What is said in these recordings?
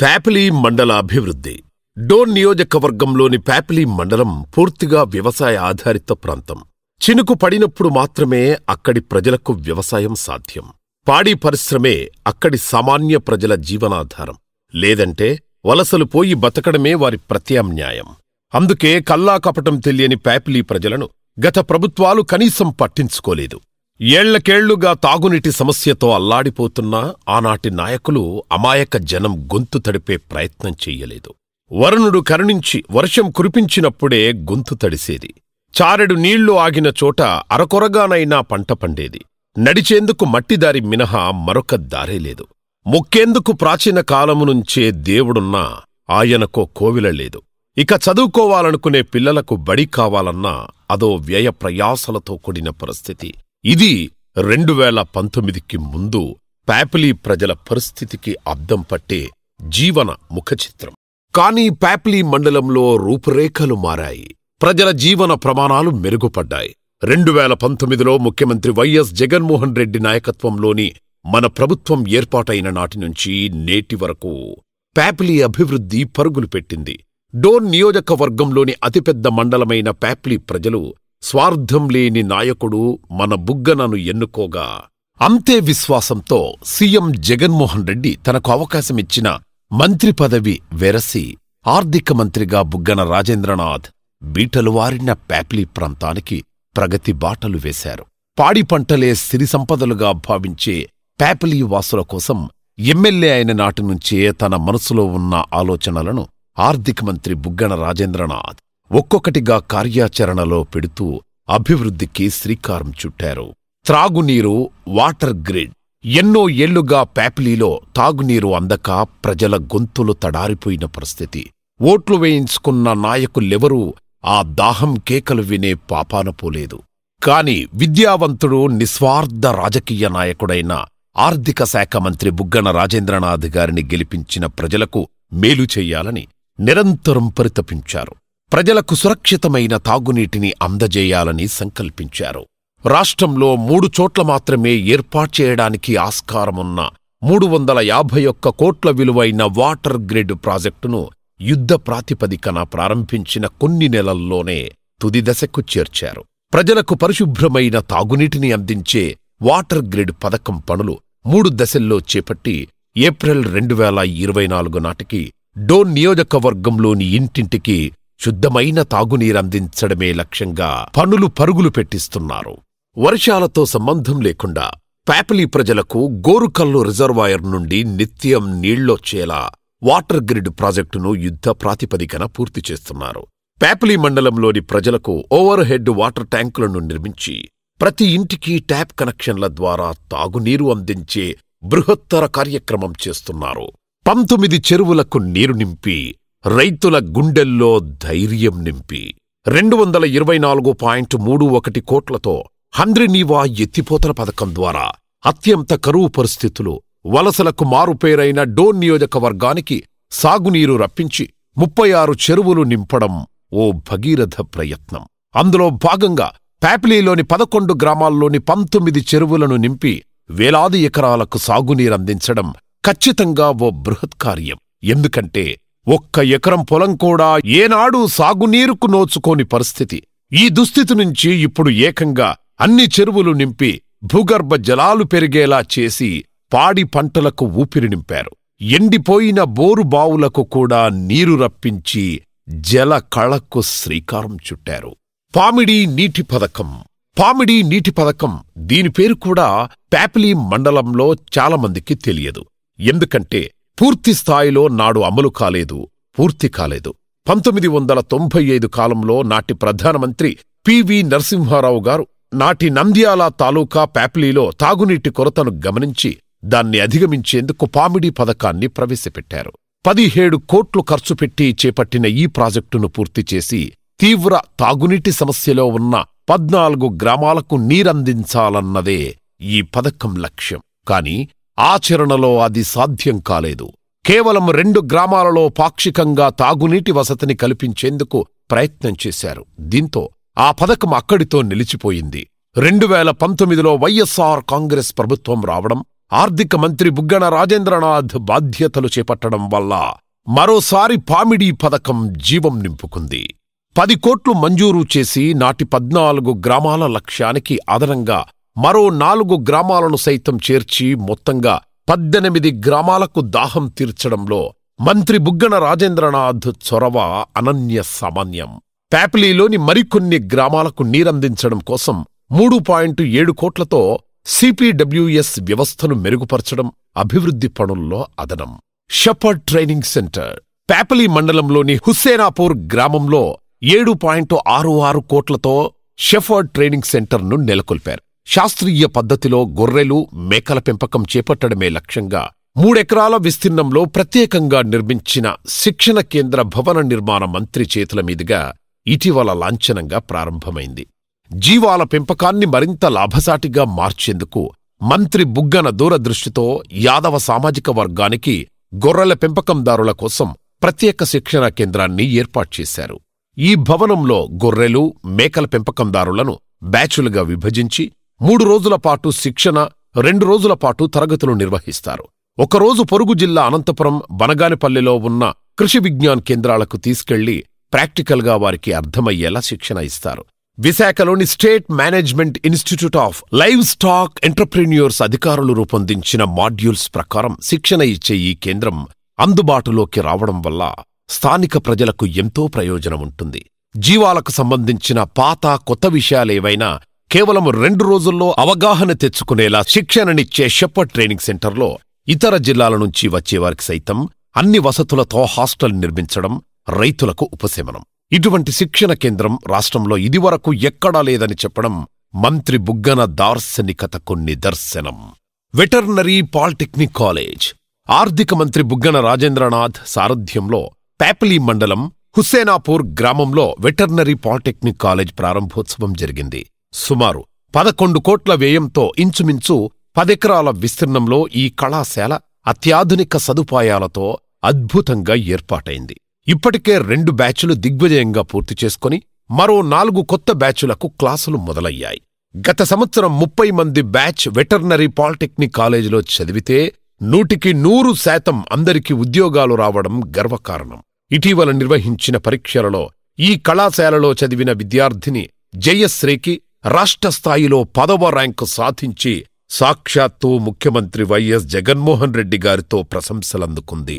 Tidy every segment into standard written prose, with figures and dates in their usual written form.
ప్యాపిలి మండల అభివృద్ధి. డోన్ నియోజకవర్గంలోని ప్యాపిలి మండలం పూర్తిగా వ్యవసాయ ఆధారిత ప్రాంతం. చినుకు పడినప్పుడు మాత్రమే అక్కడి ప్రజలకు వ్యవసాయం సాధ్యం. పాడి పరిశ్రమే అక్కడి సామాన్య ప్రజల జీవనాధారం. లేదంటే వలసలు పోయి బతకడమే వారి ప్రత్యామ్నాయం. అందుకే కల్లాకపటం తెలియని ప్యాపిలి ప్రజలను గత ప్రభుత్వాలు కనీసం పట్టించుకోలేదు. ఏళ్లకేళ్లుగా తాగునీటి సమస్యతో అల్లాడిపోతున్నా ఆనాటి నాయకులు అమాయక జనం గొంతు తడిపే ప్రయత్నం చెయ్యలేదు. వరుణుడు కరుణించి వర్షం కురిపించినప్పుడే గొంతు తడిసేది. చారెడు నీళ్లు ఆగిన చోట అరకొరగానైనా పంట పండేది. నడిచేందుకు మట్టిదారి మినహా మరొక దారేలేదు. మొక్కేందుకు ప్రాచీన కాలము నుంచే దేవుడున్నా ఆయనకో కోవిల లేదు. ఇక చదువుకోవాలనుకునే పిల్లలకు బడి కావాలన్నా అదో వ్యయ ప్రయాసలతో కూడిన పరిస్థితి. ఇది 2019కి ముందు ప్యాపిలి ప్రజల పరిస్థితికి అద్దం పట్టే జీవన ముఖచిత్రం. కానీ ప్యాపిలి మండలంలో రూపురేఖలు మారాయి. ప్రజల జీవన ప్రమాణాలు మెరుగుపడ్డాయి. 2019లో ముఖ్యమంత్రి వైఎస్ జగన్మోహన్ రెడ్డి నాయకత్వంలోని మన ప్రభుత్వం ఏర్పాటైన నాటి నుంచి నేటి వరకు ప్యాపిలి అభివృద్ధి పరుగులు పెట్టింది. డోన్ నియోజకవర్గంలోని అతిపెద్ద మండలమైన ప్యాపిలి ప్రజలు స్వార్థం లేని నాయకుడు మన బుగ్గనను ఎన్నుకోగా, అంతే విశ్వాసంతో సీఎం జగన్మోహన్ రెడ్డి తనకు అవకాశమిచ్చిన మంత్రి పదవి వెరసి ఆర్థిక మంత్రిగా బుగ్గన రాజేంద్రనాథ్ బీటలువారిన ప్యాపిలి ప్రాంతానికి ప్రగతి బాటలు వేశారు. పాడి పంటలే సిరి సంపదలుగా భావించే ప్యాపిలి వాసుల కోసం ఎమ్మెల్యే అయిన నాటి నుంచే తన మనసులో ఉన్న ఆలోచనలను ఆర్థిక మంత్రి బుగ్గన రాజేంద్రనాథ్ ఒక్కొక్కటిగా కార్యాచరణలో పెడుతూ అభివృద్ధికి శ్రీకారం చుట్టారు. త్రాగునీరు, వాటర్ గ్రిడ్. ఎన్నో ఏళ్లుగా ప్యాపిలిలో తాగునీరు అందక ప్రజల గొంతులు తడారిపోయిన పరిస్థితి. ఓట్లు వేయించుకున్న నాయకులెవరూ ఆ దాహం కేకలు వినే పాపాన పోలేదు. కాని విద్యావంతుడు, నిస్వార్థ రాజకీయ నాయకుడైన ఆర్థిక శాఖ మంత్రి బుగ్గన రాజేంద్రనాథ్ గారిని గెలిపించిన ప్రజలకు మేలు చెయ్యాలని నిరంతరం పరితపించారు. ప్రజలకు సురక్షితమైన తాగునీటిని అందజేయాలని సంకల్పించారు. రాష్ట్రంలో 3 చోట్ల మాత్రమే ఏర్పాటు చేయడానికి ఆస్కారమున్న 351 కోట్ల విలువైన వాటర్ గ్రిడ్ ప్రాజెక్టును యుద్ధ ప్రాతిపదికన ప్రారంభించిన కొన్ని నెలల్లోనే తుది దశకు చేర్చారు. ప్రజలకు పరిశుభ్రమైన తాగునీటిని అందించే వాటర్ గ్రిడ్ పథకం పనులు 3 దశల్లో చేపట్టి ఏప్రిల్ 2024 నాటికి డోన్ నియోజకవర్గంలోని ఇంటింటికి శుద్ధమైన తాగునీరందించడమే లక్ష్యంగా పనులు పరుగులు పెట్టిస్తున్నారు. వర్షాలతో సంబంధం లేకుండా ప్యాపిలి ప్రజలకు గోరుకల్లు రిజర్వాయర్ నుండి నిత్యం నీళ్లొచ్చేలా వాటర్ గ్రిడ్ ప్రాజెక్టును యుద్ధ ప్రాతిపదికన పూర్తి చేస్తున్నారు. ప్యాపిలి మండలంలోని ప్రజలకు ఓవర్ హెడ్ వాటర్ ట్యాంకులను నిర్మించి ప్రతి ఇంటికి ట్యాప్ కనెక్షన్ల ద్వారా తాగునీరు అందించే బృహత్తర కార్యక్రమం చేస్తున్నారు. 19 చెరువులకు నీరు నింపి రైతుల గుండెల్లో ధైర్యం నింపి 224.31 కోట్లతో హంద్రినీవా ఎత్తిపోతల పథకం ద్వారా అత్యంత కరువు పరిస్థితులు, వలసలకు మారుపేరైన డోన్ నియోజకవర్గానికి సాగునీరు రప్పించి 36 చెరువులు నింపడం ఓ భగీరథ ప్రయత్నం. అందులో భాగంగా ప్యాపిలిలోని 11 గ్రామాల్లోని 19 చెరువులను నింపి వేలాది ఎకరాలకు సాగునీరందించడం ఖచ్చితంగా ఓ బృహత్కార్యం. ఎందుకంటే 1 ఎకరం పొలం కూడా ఏనాడూ సాగునీరుకు నోచుకోని పరిస్థితి. ఈ దుస్థితి నుంచి ఇప్పుడు ఏకంగా అన్ని చెరువులు నింపి భూగర్భ జలాలు పెరిగేలా చేసి పాడి పంటలకు ఊపిరి నింపారు. ఎండిపోయిన బోరు బావులకు కూడా నీరు రప్పించి జల కళకు శ్రీకారం చుట్టారు. పామిడి నీటి పథకం. పామిడి నీటి పథకం, దీని పేరు కూడా ప్యాపిలి మండలంలో చాలామందికి తెలియదు. ఎందుకంటే పూర్తి స్థాయిలో నాడు అమలు కాలేదు, పూర్తి కాలేదు. 1995 కాలంలో నాటి ప్రధానమంత్రి పివి నరసింహారావు గారు నాటి నంద్యాల తాలూకా ప్యాపిలిలో తాగునీటి కొరతను గమనించి దాన్ని అధిగమించేందుకు పామిడి పథకాన్ని ప్రవేశపెట్టారు. 17 కోట్లు ఖర్చు పెట్టి చేపట్టిన ఈ ప్రాజెక్టును పూర్తి చేసి తీవ్ర తాగునీటి సమస్యలో ఉన్న 14 గ్రామాలకు నీరందించాలన్నదే ఈ పథకం లక్ష్యం. కాని ఆచరణలో అది సాధ్యం కాలేదు. కేవలం 2 గ్రామాలలో పాక్షికంగా తాగునీటి వసతిని కల్పించేందుకు ప్రయత్నం చేశారు. దీంతో ఆ పథకం అక్కడితో నిలిచిపోయింది. 2019లో వైఎస్ఆర్ కాంగ్రెస్ ప్రభుత్వం రావడం, ఆర్థిక మంత్రి బుగ్గన రాజేంద్రనాథ్ బాధ్యతలు చేపట్టడం వల్ల మరోసారి పామిడి పథకం జీవం నింపుకుంది. 10 కోట్లు మంజూరు చేసి నాటి 14 గ్రామాల లక్ష్యానికి అదనంగా మరో 4 గ్రామాలను సైతం చేర్చి మొత్తంగా 18 గ్రామాలకు దాహం తీర్చడంలో మంత్రి బుగ్గన రాజేంద్రనాథ్ చొరవ అనన్య సామాన్యం. ప్యాపిలీలోని మరికొన్ని గ్రామాలకు నీరందించడం కోసం 3.7 కోట్లతో సిపిడబ్ల్యూఎస్ వ్యవస్థను మెరుగుపరచడం అభివృద్ధి పనుల్లో అదనం. షెపర్డ్ ట్రైనింగ్ సెంటర్ ప్యాపిలీ మండలంలోని హుస్సేనాపూర్ గ్రామంలో 7.66 కోట్లతో షెపర్డ్ ట్రైనింగ్ సెంటర్ను నెలకొల్పారు. శాస్త్రీయ పద్ధతిలో గొర్రెలు, మేకల పెంపకం చేపట్టడమే లక్ష్యంగా 3 ఎకరాల విస్తీర్ణంలో ప్రత్యేకంగా నిర్మించిన శిక్షణ కేంద్ర భవన నిర్మాణ మంత్రి చేతుల మీదుగా ఇటీవల లాంఛనంగా ప్రారంభమైంది. జీవాల పెంపకాన్ని మరింత లాభసాటిగా మార్చేందుకు మంత్రి బుగ్గన దూరదృష్టితో యాదవ సామాజిక వర్గానికి గొర్రెల పెంపకందారుల కోసం ప్రత్యేక శిక్షణ కేంద్రాన్ని ఏర్పాటు చేశారు. ఈ భవనంలో గొర్రెలు, మేకల పెంపకందారులను బ్యాచులుగా విభజించి 3 రోజుల పాటు శిక్షణ, 2 రోజుల పాటు తరగతులు నిర్వహిస్తారు. ఒకరోజు పొరుగు జిల్లా అనంతపురం, బనగానిపల్లెలో ఉన్న కృషి విజ్ఞాన్ కేంద్రాలకు తీసుకెళ్లి ప్రాక్టికల్గా వారికి అర్థమయ్యేలా శిక్షణ ఇస్తారు. విశాఖలోని state management institute of live stock entrepreneurs అధికారులు రూపొందించిన మాడ్యూల్స్ ప్రకారం శిక్షణ ఇచ్చే ఈ కేంద్రం అందుబాటులోకి రావడం వల్ల స్థానిక ప్రజలకు ఎంతో ప్రయోజనం ఉంటుంది. జీవాలకు సంబంధించిన పాత కొత్త విషయాలేవైనా కేవలం 2 రోజుల్లో అవగాహన తెచ్చుకునేలా శిక్షణనిచ్చే షెపర్డ్ ట్రైనింగ్ సెంటర్లో ఇతర జిల్లాల నుంచి వచ్చేవారికి సైతం అన్ని వసతులతో హాస్టల్ నిర్మించడం రైతులకు ఉపశమనం. ఇటువంటి శిక్షణ కేంద్రం రాష్ట్రంలో ఇదివరకు ఎక్కడా లేదని చెప్పడం మంత్రి బుగ్గన దార్శనికతకు నిదర్శనం. వెటర్నరీ పాలిటెక్నిక్ కాలేజ్ ఆర్థిక మంత్రి బుగ్గన రాజేంద్రనాథ్ సారథ్యంలో ప్యాపిలీ మండలం హుస్సేనాపూర్ గ్రామంలో వెటర్నరీ పాలిటెక్నిక్ కాలేజ్ ప్రారంభోత్సవం జరిగింది. సుమారు 11 కోట్ల వ్యయంతో ఇంచుమించు 10 ఎకరాల విస్తీర్ణంలో ఈ కళాశాల అత్యాధునిక సదుపాయాలతో అద్భుతంగా ఏర్పాటైంది. ఇప్పటికే 2 బ్యాచులు దిగ్విజయంగా పూర్తి చేసుకుని మరో 4 కొత్త బ్యాచులకు క్లాసులు మొదలయ్యాయి. గత సంవత్సరం 30 మంది బ్యాచ్ వెటర్నరీ పాలిటెక్నిక్ కాలేజీలో చదివితే 100% అందరికీ ఉద్యోగాలు రావడం గర్వకారణం. ఇటీవల నిర్వహించిన పరీక్షలలో ఈ కళాశాలలో చదివిన విద్యార్థిని జయశ్రీకి రాష్ట్ర స్థాయిలో 10వ ర్యాంకు సాధించి సాక్షాత్తు ముఖ్యమంత్రి వైఎస్ జగన్మోహన్ రెడ్డి గారితో ప్రశంసలందుకుంది.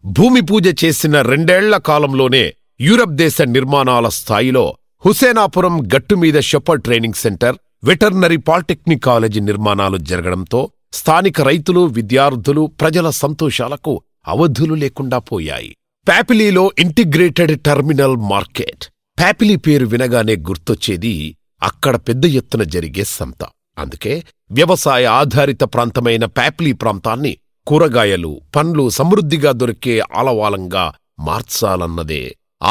భూమి పూజ చేసిన 2 ఏళ్ల కాలంలోనే యూరప్ దేశ నిర్మాణాల స్థాయిలో హుస్సేనాపురం గట్టుమీద shepherd training centre, veterinary polytechnic college నిర్మాణాలు జరగడంతో స్థానిక రైతులు, విద్యార్థులు, ప్రజల సంతోషాలకు అవధులు లేకుండా పోయాయి. ప్యాపిలీలో ఇంటిగ్రేటెడ్ టెర్మినల్ మార్కెట్. ప్యాపిలీ పేరు వినగానే గుర్తొచ్చేది అక్కడ పెద్ద ఎత్తున జరిగే సంత. అందుకే వ్యవసాయ ఆధారిత ప్రాంతమైన ప్యాపిలీ ప్రాంతాన్ని కూరగాయలు, పండ్లు సమృద్ధిగా దొరికే ఆలవాలంగా మార్చాలన్నదే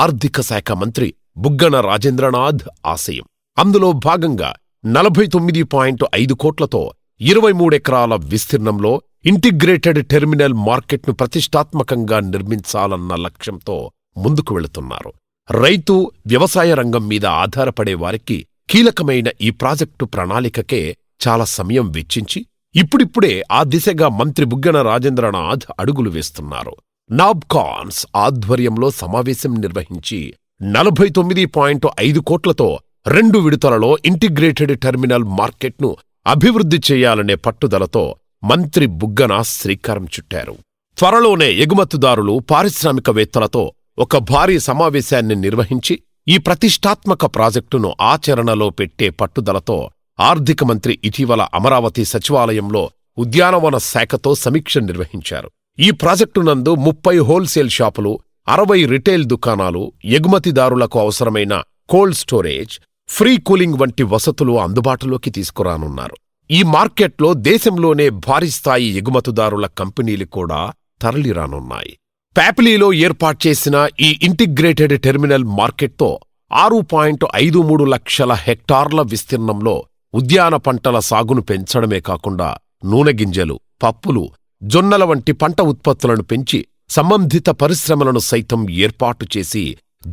ఆర్థిక శాఖ మంత్రి బుగ్గన రాజేంద్రనాథ్ ఆశయం. అందులో భాగంగా 49.5 కోట్లతో 23 ఎకరాల విస్తీర్ణంలో ఇంటిగ్రేటెడ్ టెర్మినల్ మార్కెట్ను ప్రతిష్టాత్మకంగా నిర్మించాలన్న లక్ష్యంతో ముందుకు వెళుతున్నారు. రైతు, వ్యవసాయ రంగం మీద ఆధారపడే వారికి కీలకమైన ఈ ప్రాజెక్టు ప్రణాళికకే చాలా సమయం వెచ్చించి ఇప్పుడిప్పుడే ఆ దిశగా మంత్రి బుగ్గన రాజేంద్రనాథ్ అడుగులు వేస్తున్నారు. నాబ్కాన్స్ ఆధ్వర్యంలో సమావేశం నిర్వహించి 49.5 కోట్లతో 2 విడతలలో ఇంటిగ్రేటెడ్ టెర్మినల్ మార్కెట్ను అభివృద్ధి చేయాలనే పట్టుదలతో మంత్రి బుగ్గన శ్రీకారం చుట్టారు. త్వరలోనే ఎగుమతిదారులు, పారిశ్రామికవేత్తలతో ఒక భారీ సమావేశాన్ని నిర్వహించి ఈ ప్రతిష్టాత్మక ప్రాజెక్టును ఆచరణలో పెట్టే పట్టుదలతో ఆర్థిక మంత్రి ఇటీవల అమరావతి సచివాలయంలో ఉద్యానవన శాఖతో సమీక్ష నిర్వహించారు. ఈ ప్రాజెక్టునందు 30 హోల్సేల్ షాపులు, 60 రిటైల్ దుకాణాలు, ఎగుమతిదారులకు అవసరమైన కోల్డ్ స్టోరేజ్, ఫ్రీ కూలింగ్ వంటి వసతులు అందుబాటులోకి తీసుకురానున్నారు. ఈ మార్కెట్లో దేశంలోనే భారీ స్థాయి ఎగుమతిదారుల కంపెనీలు కూడా తరలిరానున్నాయి. ప్యాపిలీలో ఏర్పాటు చేసిన ఈ ఇంటిగ్రేటెడ్ టెర్మినల్ మార్కెట్తో 6.53 లక్షల హెక్టార్ల విస్తీర్ణంలో ఉద్యాన పంటల సాగును పెంచడమే కాకుండా నూనె గింజలు, పప్పులు, జొన్నల వంటి పంట ఉత్పత్తులను పెంచి సంబంధిత పరిశ్రమలను సైతం ఏర్పాటు చేసి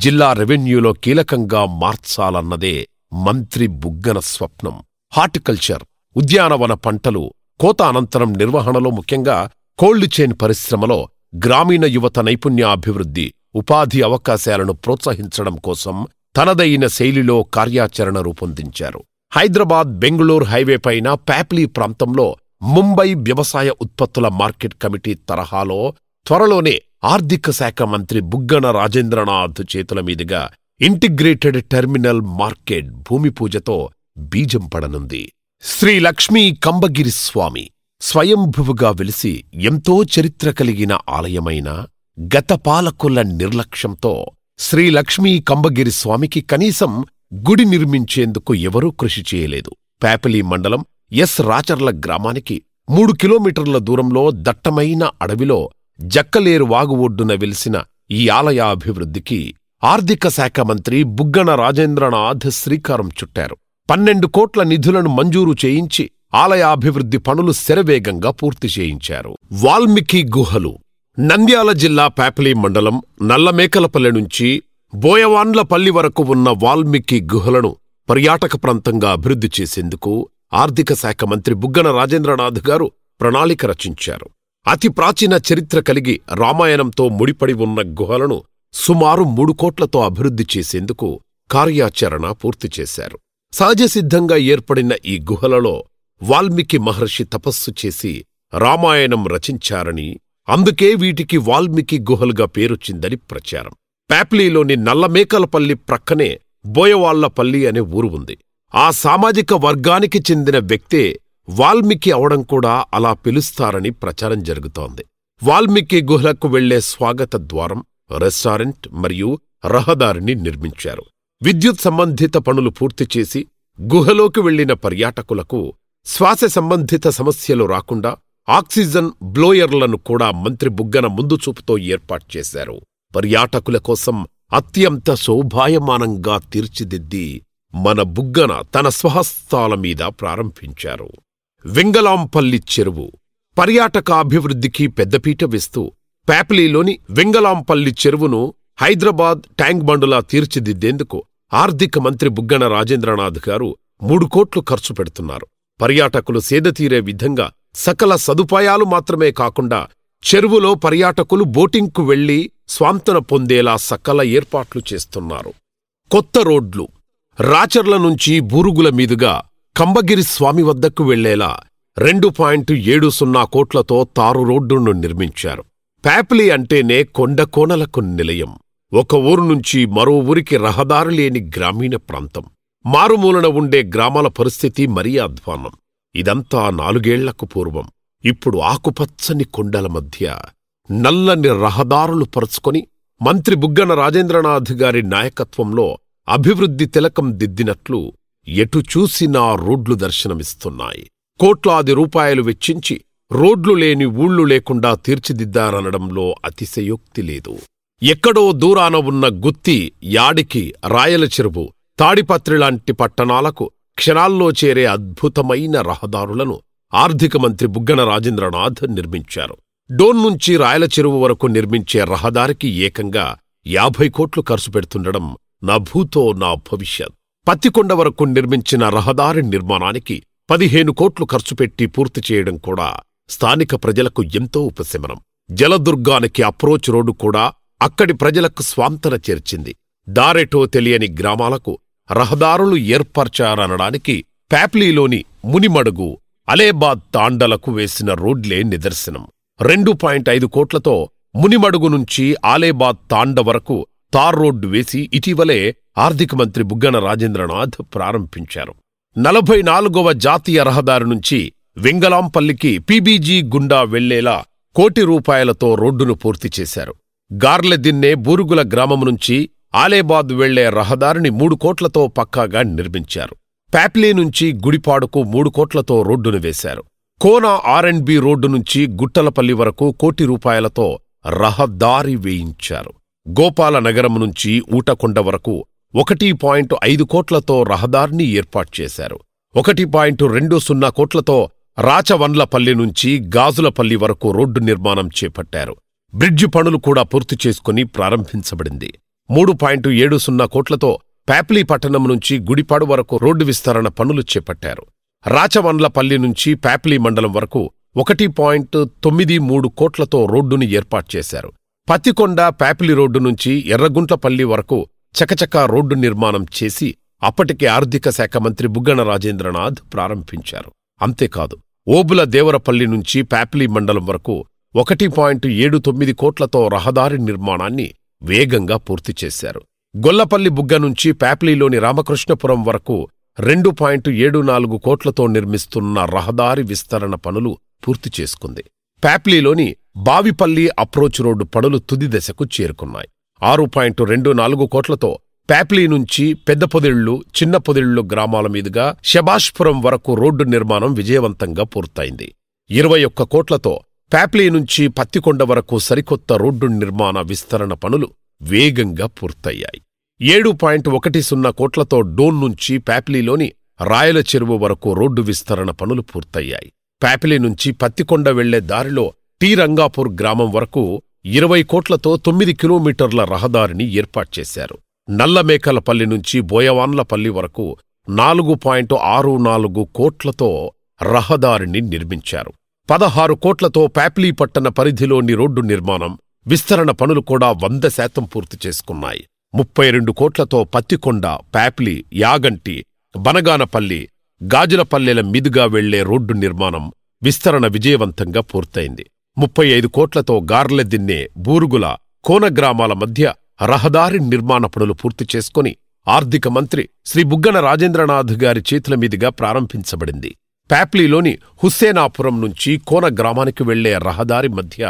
జిల్లా రెవెన్యూలో కీలకంగా మార్చాలన్నదే మంత్రి బుగ్గన స్వప్నం. హార్టికల్చర్, ఉద్యానవన పంటలు, కోత అనంతరం నిర్వహణలో ముఖ్యంగా కోల్డ్ చైన్ పరిశ్రమలో గ్రామీణ యువత నైపుణ్యాభివృద్ధి, ఉపాధి అవకాశాలను ప్రోత్సహించడం కోసం తనదైన శైలిలో కార్యాచరణ రూపొందించారు. హైదరాబాద్ బెంగుళూరు హైవేపైన ప్యాప్లీ ప్రాంతంలో ముంబై వ్యవసాయ ఉత్పత్తుల మార్కెట్ కమిటీ తరహాలో త్వరలోనే ఆర్థిక శాఖ మంత్రి బుగ్గన రాజేంద్రనాథ్ చేతుల మీదుగా ఇంటిగ్రేటెడ్ టెర్మినల్ మార్కెట్ భూమి పూజతో బీజం పడనుంది. శ్రీ లక్ష్మీ కంబగిరి స్వామి స్వయంభువుగా వెలిసి ఎంతో చరిత్ర కలిగిన ఆలయమైన గత పాలకుల నిర్లక్ష్యంతో శ్రీ లక్ష్మీ కంబగిరి స్వామికి కనీసం గుడి నిర్మించేందుకు ఎవరూ కృషి చేయలేదు. ప్యాపిలి మండలం ఎస్ రాచర్ల గ్రామానికి 3 కిలోమీటర్ల దూరంలో దట్టమైన అడవిలో జక్కలేరు వాగు ఒడ్డున వెలిసిన ఈ ఆలయ అభివృద్ధికి ఆర్థిక శాఖ మంత్రి బుగ్గన రాజేంద్రనాథ్ శ్రీకారం చుట్టారు. 12 కోట్ల నిధులను మంజూరు చేయించి ఆలయాభివృద్ధి పనులు శరవేగంగా పూర్తి చేయించారు. వాల్మీకి గుహలు నంద్యాల జిల్లా ప్యాపిలి మండలం నల్లమేకలపల్లె నుంచి బోయవాండ్లపల్లి వరకు ఉన్న వాల్మీకి గుహలను పర్యాటక ప్రాంతంగా అభివృద్ధి చేసేందుకు ఆర్థిక శాఖ మంత్రి బుగ్గన రాజేంద్రనాథ్ గారు ప్రణాళిక రచించారు. అతి ప్రాచీన చరిత్ర కలిగి రామాయణంతో ముడిపడి ఉన్న గుహలను సుమారు 3 కోట్లతో అభివృద్ధి చేసేందుకు కార్యాచరణ పూర్తి చేశారు. సహజసిద్ధంగా ఏర్పడిన ఈ గుహలలో వాల్మీకి మహర్షి తపస్సు చేసి రామాయణం రచించారని, అందుకే వీటికి వాల్మీకి గుహలుగా పేరొచ్చిందని ప్రచారం. ప్యాప్లీలోని నల్లమేకలపల్లి ప్రక్కనే బోయవాళ్లపల్లి అనే ఊరు ఉంది. ఆ సామాజిక వర్గానికి చెందిన వ్యక్తే వాల్మీకి అవడం కూడా అలా పిలుస్తారని ప్రచారం జరుగుతోంది. వాల్మీకి గుహలకు వెళ్లే స్వాగత ద్వారం, రెస్టారెంట్ మరియు రహదారిని నిర్మించారు. విద్యుత్ సంబంధిత పనులు పూర్తి చేసి గుహలోకి వెళ్లిన పర్యాటకులకు శ్వాస సంబంధిత సమస్యలు రాకుండా ఆక్సిజన్ బ్లోయర్లను కూడా మంత్రి బుగ్గన ముందు చూపుతో ఏర్పాటు చేశారు. పర్యాటకుల కోసం అత్యంత శోభాయమానంగా తీర్చిదిద్ది మన బుగ్గన తన స్వహస్తాల మీద ప్రారంభించారు. వెంగలాంపల్లి చెరువు పర్యాటకాభివృద్ధికి పెద్దపీట వేస్తూ ప్యాపిలీలోని వెంగలాంపల్లి చెరువును హైదరాబాద్ ట్యాంక్ బండులా తీర్చిదిద్దేందుకు ఆర్థిక మంత్రి బుగ్గన రాజేంద్రనాథ్ గారు 3 కోట్లు ఖర్చు పెడుతున్నారు. పర్యాటకులు సేదతీరే విధంగా సకల సదుపాయాలు మాత్రమే కాకుండా చెరువులో పర్యాటకులు బోటింగ్కు వెళ్లి స్వాంతన పొందేలా సకల ఏర్పాట్లు చేస్తున్నారు. కొత్త రోడ్లు రాచర్ల నుంచి బూరుగుల మీదుగా కంబగిరి స్వామి వద్దకు వెళ్లేలా 2.70 కోట్లతో తారు రోడ్డును నిర్మించారు. ప్యాపిలి అంటేనే కొండకోనలకు నిలయం. ఒక ఊరు నుంచి మరో ఊరికి రహదారి లేని గ్రామీణ ప్రాంతం. మారుమూలన ఉండే గ్రామాల పరిస్థితి మరీ అధ్వాన్నం. ఇదంతా 4 ఏళ్లకు పూర్వం. ఇప్పుడు ఆకుపచ్చని కొండల మధ్య నల్లని రహదారులు పరుచుకొని మంత్రి బుగ్గన రాజేంద్రనాథ్ గారి నాయకత్వంలో అభివృద్ధి తిలకం దిద్దినట్లు ఎటు చూసినా రోడ్లు దర్శనమిస్తున్నాయి. కోట్లాది రూపాయలు వెచ్చించి రోడ్లు లేని ఊళ్లు లేకుండా తీర్చిదిద్దారనడంలో అతిశయోక్తి లేదు. ఎక్కడో దూరాన ఉన్న గుత్తి, యాడికి, రాయల చెరువు, తాడిపత్రిలాంటి పట్టణాలకు క్షణాల్లో చేరే అద్భుతమైన రహదారులను ఆర్థిక మంత్రి బుగ్గన రాజేంద్రనాథ్ నిర్మించారు. డోన్ నుంచి రాయల చెరువు వరకు నిర్మించే రహదారికి ఏకంగా 50 కోట్లు ఖర్చు పెడుతుండడం నా భూతో నా భవిష్యత్. పత్తికొండ వరకు నిర్మించిన రహదారి నిర్మాణానికి 15 కోట్లు ఖర్చు పెట్టి పూర్తి చేయడం కూడా స్థానిక ప్రజలకు ఎంతో ఉపశమనం. జలదుర్గానికి అప్రోచ్ రోడ్డు కూడా అక్కడి ప్రజలకు స్వాంతన చేర్చింది. దారెటో తెలియని గ్రామాలకు రహదారులు ఏర్పర్చారనడానికి ప్యాప్లీలోని మునిమడుగు, అలేబాద్ తాండలకు వేసిన రోడ్లే నిదర్శనం. 2.5 కోట్లతో మునిమడుగు నుంచి ఆలేబాద్ తాండ వరకు తార్ రోడ్డు వేసి ఇటీవలే ఆర్థిక మంత్రి బుగ్గన రాజేంద్రనాథ్ ప్రారంభించారు. 44వ జాతీయ రహదారి నుంచి వెంగలాంపల్లికి పీబీజీ గుండా వెళ్లేలా ₹1 కోటి రోడ్డును పూర్తి చేశారు. గార్లెదిన్నె బూరుగుల గ్రామం నుంచి ఆలేబాద్ వెళ్లే రహదారిని 3 కోట్లతో పక్కాగా నిర్మించారు. ప్యాప్లీ నుంచి గుడిపాడుకు 3 కోట్లతో రోడ్డును వేశారు. కోన R&B రోడ్డు నుంచి గుట్టలపల్లి వరకు ₹1 కోటి రహదారి వేయించారు. గోపాలనగరం నుంచి ఊటకొండ వరకు 1.5 కోట్లతో రహదారిని ఏర్పాటు చేశారు. 1.20 కోట్లతో రాచవన్లపల్లి నుంచి గాజులపల్లి వరకు రోడ్డు నిర్మాణం చేపట్టారు. బ్రిడ్జి పనులు కూడా పూర్తి చేసుకుని ప్రారంభించబడింది. 3.70 కోట్లతో ప్యాప్లీ పట్టణం నుంచి గుడిపాడు వరకు రోడ్డు విస్తరణ పనులు చేపట్టారు. రాచవన్లపల్లి నుంచి ప్యాపిలి మండలం వరకు 1.93 కోట్లతో రోడ్డుని ఏర్పాటు చేశారు. పత్తికొండ ప్యాపిలి రోడ్డు నుంచి ఎర్రగుంట్లపల్లి వరకు చకచకా రోడ్డు నిర్మాణం చేసి అప్పటికే ఆర్థిక శాఖ మంత్రి బుగ్గన రాజేంద్రనాథ్ ప్రారంభించారు. అంతేకాదు, ఓబుల దేవరపల్లి నుంచి ప్యాపిలి మండలం వరకు 1.79 కోట్లతో రహదారి నిర్మాణాన్ని వేగంగా పూర్తి చేశారు. గొల్లపల్లి బుగ్గ నుంచి ప్యాపిలిలోని రామకృష్ణపురం వరకు 2.74 కోట్లతో నిర్మిస్తున్న రహదారి విస్తరణ పనులు పూర్తి చేసుకుంది. ప్యాపిలిలోని బావిపల్లి అప్రోచ్ రోడ్డు పనులు తుది దశకు చేరుకున్నాయి. 6.24 కోట్లతో ప్యాపిలి నుంచి పెద్దపొదిళ్లు, చిన్నపొదిళ్లు గ్రామాల మీదుగా శబాష్పురం వరకు రోడ్డు నిర్మాణం విజయవంతంగా పూర్తయింది. 21 కోట్లతో ప్యాపిలి నుంచి పత్తికొండ వరకు సరికొత్త రోడ్డు నిర్మాణ విస్తరణ పనులు వేగంగా పూర్తయ్యాయి. 7.10 కోట్లతో డోన్ నుంచి ప్యాపిలిలోని రాయల చెరువు వరకు రోడ్డు విస్తరణ పనులు పూర్తయ్యాయి. ప్యాపిలి నుంచి పత్తికొండ వెళ్లే దారిలో టీ రంగాపూర్ గ్రామం వరకు 20 కోట్లతో 9 కిలోమీటర్ల రహదారిని ఏర్పాటు చేశారు. నల్లమేకలపల్లి నుంచి బోయవాన్లపల్లి వరకు 4.64 కోట్లతో రహదారిని నిర్మించారు. 16 కోట్లతో ప్యాపిలి పట్టణ పరిధిలోని రోడ్డు నిర్మాణం, విస్తరణ పనులు కూడా 100% పూర్తి చేసుకున్నాయి. 32 కోట్లతో పత్తికొండ, ప్యాపిలి, యాగంటి, బనగానపల్లి, గాజులపల్లెల మీదుగా వెళ్లే రోడ్డు నిర్మాణం, విస్తరణ విజయవంతంగా పూర్తయింది. 35 కోట్లతో గార్లెదిన్నె, బూరుగుల, కోన గ్రామాల మధ్య రహదారి నిర్మాణ పనులు పూర్తి చేసుకుని ఆర్థిక మంత్రి శ్రీ బుగ్గన రాజేంద్రనాథ్ గారి చేతుల మీదుగా ప్రారంభించబడింది. ప్యాపిలిలోని హుస్సేనాపురం నుంచి కోన గ్రామానికి వెళ్లే రహదారి మధ్య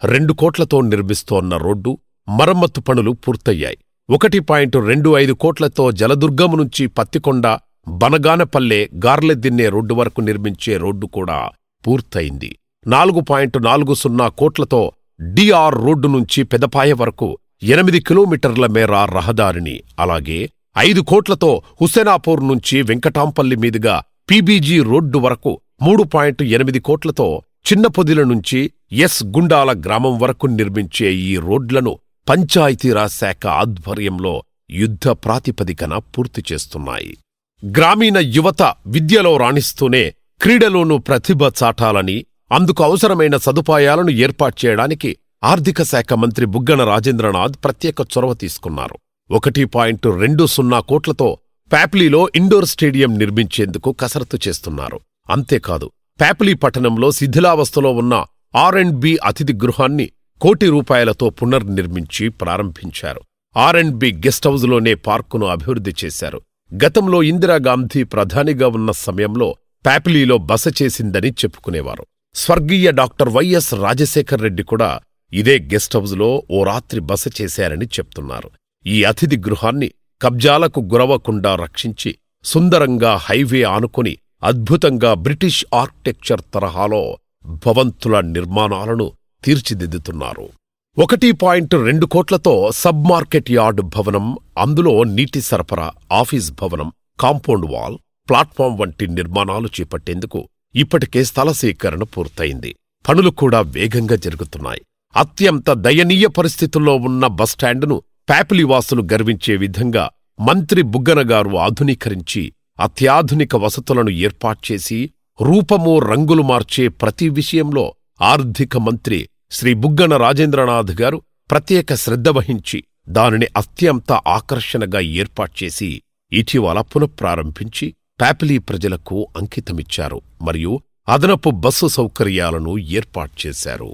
2 కోట్లతో నిర్మిస్తోన్న రోడ్డు మరమ్మత్తు పనులు పూర్తయ్యాయి. 1.25 కోట్లతో జలదుర్గం నుంచి పత్తికొండ, బనగానపల్లె, గార్లెదిన్నె రోడ్డు వరకు నిర్మించే రోడ్డు కూడా పూర్తయింది. 4.40 కోట్లతో డిఆర్ రోడ్డు నుంచి పెదపాయ వరకు 8 కిలోమీటర్ల మేర రహదారిని, అలాగే 5 కోట్లతో హుస్సేనాపూర్ నుంచి వెంకటాంపల్లి మీదుగా పీబీజీ రోడ్డు వరకు 3.8 కోట్లతో చిన్నపొదిల నుంచి ఎస్ గుండాల గ్రామం వరకు నిర్మించే ఈ రోడ్లను పంచాయతీరాజ్ శాఖ ఆధ్వర్యంలో యుద్ధ ప్రాతిపదికన పూర్తి చేస్తున్నాయి. గ్రామీణ యువత విద్యలో రాణిస్తూనే క్రీడలోనూ ప్రతిభ చాటాలని, అందుకు అవసరమైన సదుపాయాలను ఏర్పాటు చేయడానికి ఆర్థిక శాఖ మంత్రి బుగ్గన రాజేంద్రనాథ్ ప్రత్యేక చొరవ తీసుకున్నారు. 1.20 కోట్లతో ప్యాపిలిలో ఇండోర్ స్టేడియం నిర్మించేందుకు కసరత్తు చేస్తున్నారు. అంతేకాదు, ప్యాపిలి పట్టణంలో శిథిలావస్థలో ఉన్న R&B అతిథి గృహాన్ని ₹1 కోటి పునర్నిర్మించి ప్రారంభించారు. R&B గెస్ట్ హౌజ్లోనే పార్కును అభివృద్ధి చేశారు. గతంలో ఇందిరాగాంధీ ప్రధానిగా ఉన్న సమయంలో ప్యాపిలిలో బస చేసిందని చెప్పుకునేవారు. స్వర్గీయ డాక్టర్ వైఎస్ రాజశేఖర్ రెడ్డి కూడా ఇదే గెస్ట్ హౌజ్లో ఓ రాత్రి బస చేశారని చెప్తున్నారు. ఈ అతిథి గృహాన్ని కబ్జాలకు గురవకుండా రక్షించి సుందరంగా హైవే ఆనుకొని అద్భుతంగా బ్రిటిష్ ఆర్కిటెక్చర్ తరహాలో భవంతుల నిర్మాణాలను తీర్చిదిద్దుతున్నారు. 1.2 కోట్లతో సబ్ మార్కెట్ యార్డ్ భవనం, అందులో నీటి సరఫరా, ఆఫీస్ భవనం, కాంపౌండ్ వాల్, ప్లాట్ఫామ్ వంటి నిర్మాణాలు చేపట్టేందుకు ఇప్పటికే స్థల సేకరణ పూర్తయింది. పనులు కూడా వేగంగా జరుగుతున్నాయి. అత్యంత దయనీయ పరిస్థితుల్లో ఉన్న బస్టాండును ప్యాపిలివాసులు గర్వించే విధంగా మంత్రి బుగ్గనగారు ఆధునీకరించి అత్యాధునిక వసతులను ఏర్పాట్చేసి రూపము రంగులు మార్చే ప్రతి విషయంలో ఆర్థిక మంత్రి శ్రీ బుగ్గన రాజేంద్రనాథ్ గారు ప్రత్యేక శ్రద్ధ వహించి దానిని అత్యంత ఆకర్షణగా ఏర్పాట్చేసి ఇటీవల పునఃప్రారంభించి ప్యాపిలి ప్రజలకు అంకితమిచ్చారు. మరియు అదనపు బస్సు సౌకర్యాలను ఏర్పాట్చేశారు.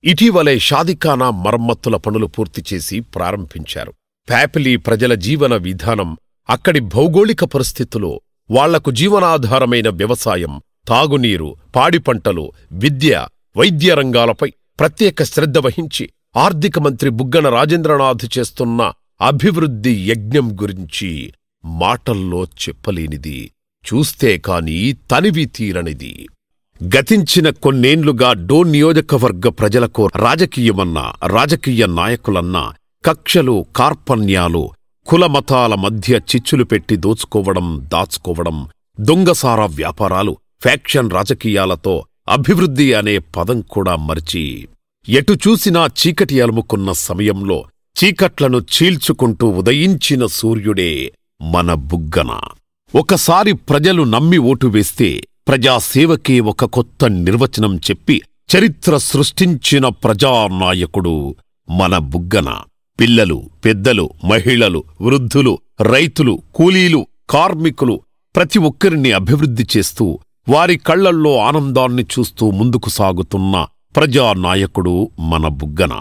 ఇటీవలే షాదిఖానా మరమ్మతుల పనులు పూర్తిచేసి ప్రారంభించారు. ప్యాపిలి ప్రజల జీవన విధానం, అక్కడి భౌగోళిక పరిస్థితులు, వాళ్లకు జీవనాధారమైన వ్యవసాయం, తాగునీరు, పాడిపంటలు, విద్య, వైద్య రంగాలపై ప్రత్యేక శ్రద్ధ వహించి ఆర్థిక మంత్రి బుగ్గన రాజేంద్రనాథ్ చేస్తున్న అభివృద్ధి యజ్ఞం గురించి మాటల్లో చెప్పలేనిది, చూస్తే కాని తనివి తీరనిది. గతించిన కొన్నేండ్లుగా డోన్ నియోజకవర్గ ప్రజలకు రాజకీయమన్నా, రాజకీయ నాయకులన్నా కక్షలు, కార్పణ్యాలు, కులమతాల మధ్య చిచ్చులు పెట్టి దోచుకోవడం, దాచుకోవడం, దొంగసారా వ్యాపారాలు, ఫ్యాక్షన్ రాజకీయాలతో అభివృద్ధి అనే పదం కూడా మరిచి ఎటు చూసినా చీకటి అలుముకున్న సమయంలో చీకట్లను చీల్చుకుంటూ ఉదయించిన సూర్యుడే మన బుగ్గన. ఒకసారి ప్రజలు నమ్మి ఓటు వేస్తే ప్రజాసేవకే ఒక కొత్త నిర్వచనం చెప్పి చరిత్ర సృష్టించిన ప్రజానాయకుడు మన బుగ్గన. పిల్లలు, పెద్దలు, మహిళలు, వృద్ధులు, రైతులు, కూలీలు, కార్మికులు ప్రతి ఒక్కరిని అభివృద్ధి చేస్తూ వారి కళ్లల్లో ఆనందాన్ని చూస్తూ ముందుకు సాగుతున్న ప్రజానాయకుడు మన బుగ్గన.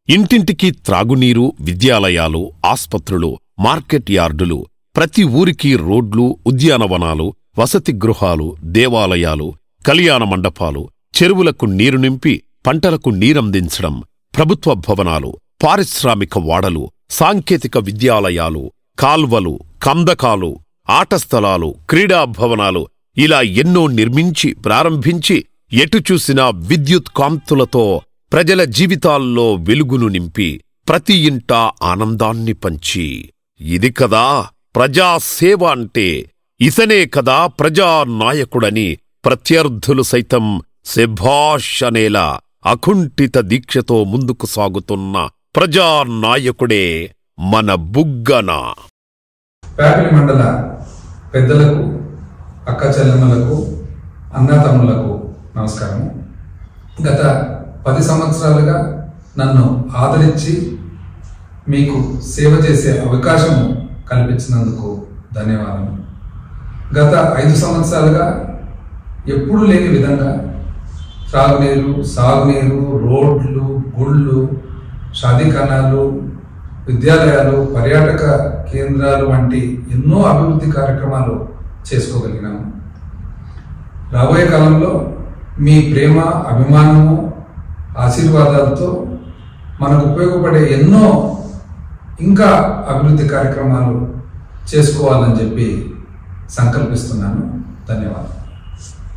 ఇంటింటికి త్రాగునీరు, విద్యాలయాలు, ఆస్పత్రులు, మార్కెట్ యార్డులు, ప్రతి ఊరికి రోడ్లు, ఉద్యానవనాలు, వసతి గృహాలు, దేవాలయాలు, కళ్యాణ మండపాలు, చెరువులకు నీరు నింపి పంటలకు నీరందించడం, ప్రభుత్వ భవనాలు, పారిశ్రామిక వాడలు, సాంకేతిక విద్యాలయాలు, కాల్వలు, కందకాలు, ఆట స్థలాలు, క్రీడా భవనాలు ఇలా ఎన్నో నిర్మించి ప్రారంభించి ఎటు చూసినా విద్యుత్ కాంతులతో ప్రజల జీవితాల్లో వెలుగును నింపి ప్రతి ఇంటా ఆనందాన్ని పంచి, ఇది కదా ప్రజాసేవ అంటే, ఇతనే కదా ప్రజానాయకుడని ప్రత్యర్థులు సైతం శభాష్ అనేలా అకుంఠిత దీక్షతో ముందుకు సాగుతున్న ప్రజానాయకుడే మన బుగ్గన. ప్యాపిలి మండల పెద్దలకు, అక్క చెల్లెమ్మలకు, అన్నతమ్ములకు నమస్కారం. గత 10 సంవత్సరాలుగా నన్ను ఆదరించి మీకు సేవ చేసే అవకాశం కల్పించినందుకు ధన్యవాదాలు. గత 5 సంవత్సరాలుగా ఎప్పుడూ లేని విధంగా త్రాగునీరు, సాగునీరు, రోడ్లు, గుళ్ళు, షాదీఖానాలు, విద్యాలయాలు, పర్యాటక కేంద్రాలు వంటి ఎన్నో అభివృద్ధి కార్యక్రమాలు చేసుకోగలిగినాము. రాబోయే కాలంలో మీ ప్రేమ, అభిమానము, ఆశీర్వాదాలతో మనకు ఉపయోగపడే ఎన్నో ఇంకా అభివృద్ధి కార్యక్రమాలు చేసుకోవాలని చెప్పి సంకల్పిస్తున్నాను. ధన్యవాదాలు.